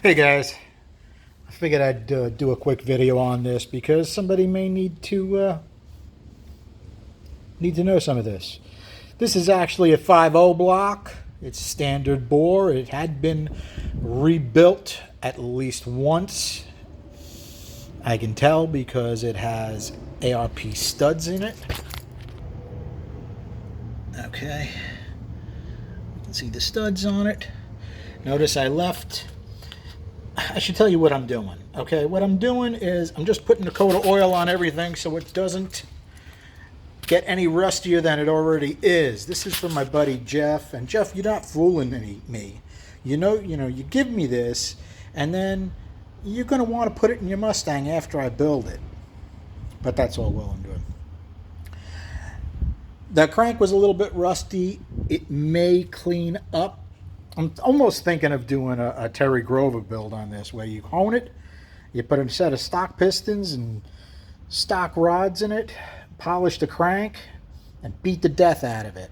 Hey guys, I figured I'd do a quick video on this because somebody may need to know some of this. This is actually a 5.0 block. It's standard bore. It had been rebuilt at least once. I can tell because it has ARP studs in it. Okay, you can see the studs on it. Notice I should tell you what I'm doing. Okay, what I'm doing is I'm just putting a coat of oil on everything so it doesn't get any rustier than it already is. This is from my buddy Jeff, and Jeff, you're not fooling me. You give me this, and then you're gonna want to put it in your Mustang after I build it. But that's all well and good. The crank was a little bit rusty. It may clean up. I'm almost thinking of doing a Terry Grover build on this, where you hone it, you put a set of stock pistons and stock rods in it, polish the crank, and beat the death out of it.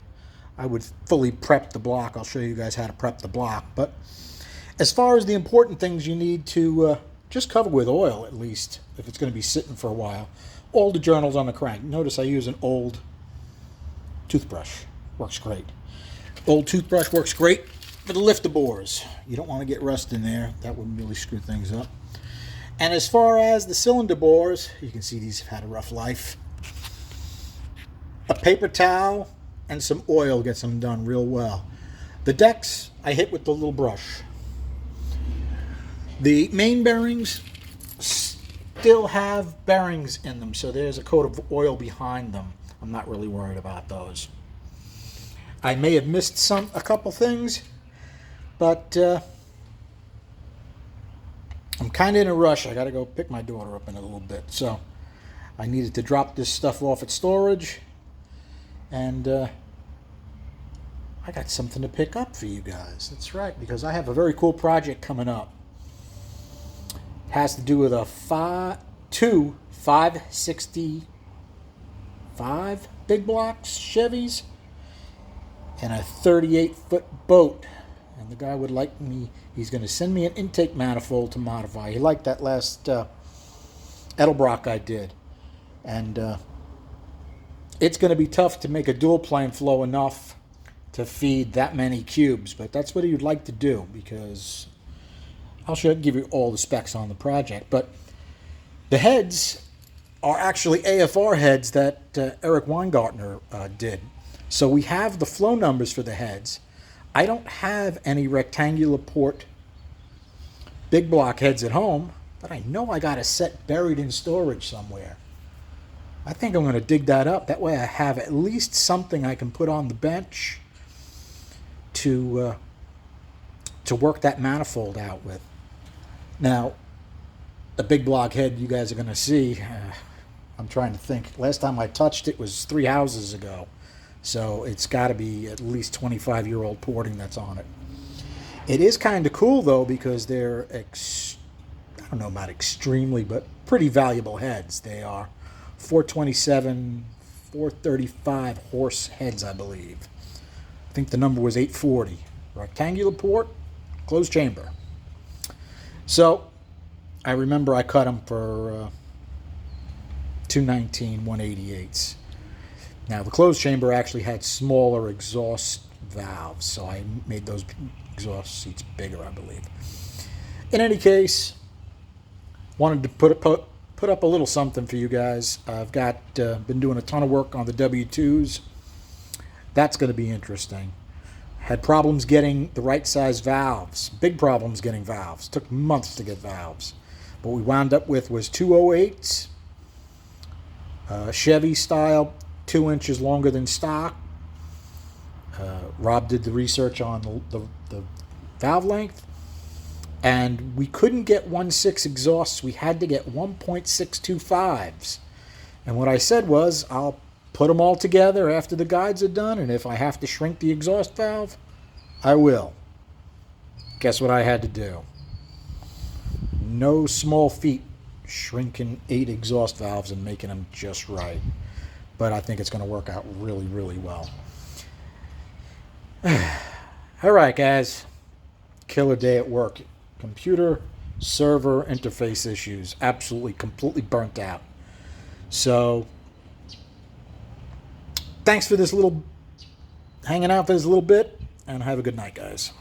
I would fully prep the block. I'll show you guys how to prep the block. But as far as the important things you need to just cover with oil, at least, if it's going to be sitting for a while, all the journals on the crank. Notice I use an old toothbrush. Works great. Old toothbrush works great for the lifter bores. You don't want to get rust in there. That would really screw things up. And as far as the cylinder bores, you can see these have had a rough life. A paper towel and some oil gets them done real well. The decks I hit with the little brush. The main bearings still have bearings in them, so there's a coat of oil behind them. I'm not really worried about those. I may have missed a couple things, but I'm kind of in a rush. I got to go pick my daughter up in a little bit, so I needed to drop this stuff off at storage, and I got something to pick up for you guys. That's right, because I have a very cool project coming up. It has to do with two 565 big blocks Chevys and a 38-foot boat. And the guy would like me, he's going to send me an intake manifold to modify. He liked that last Edelbrock I did. And it's going to be tough to make a dual plane flow enough to feed that many cubes. But that's what he would like to do, because I'll give you all the specs on the project. But the heads are actually AFR heads that Eric Weingartner did. So we have the flow numbers for the heads. I don't have any rectangular port big block heads at home, but I know I got a set buried in storage somewhere. I think I'm going to dig that up. That way I have at least something I can put on the bench to work that manifold out with. Now, the big block head you guys are going to see, I'm trying to think. Last time I touched it was 3 houses ago. So it's got to be at least 25-year-old porting that's on it. It is kind of cool, though, because they're, I don't know about extremely, but pretty valuable heads. They are 427, 435 horse heads, I believe. I think the number was 840. Rectangular port, closed chamber. So I remember I cut them for 219 188s. Now, the closed chamber actually had smaller exhaust valves, so I made those exhaust seats bigger, I believe. In any case, wanted to put up a little something for you guys. I've been doing a ton of work on the W2s. That's going to be interesting. Had problems getting the right size valves. Big problems getting valves. Took months to get valves. What we wound up with was 208s, Chevy style, 2 inches longer than stock. Rob did the research on the valve length, and we couldn't get 1.6 exhausts. We had to get 1.625s. And what I said was, I'll put them all together after the guides are done, and if I have to shrink the exhaust valve, I will. Guess what I had to do? No small feat shrinking 8 exhaust valves and making them just right. But I think it's going to work out really, really well. All right, guys. Killer day at work. computer server interface issues. Absolutely, completely burnt out. So, thanks for this little hanging out for this little bit, and have a good night, guys.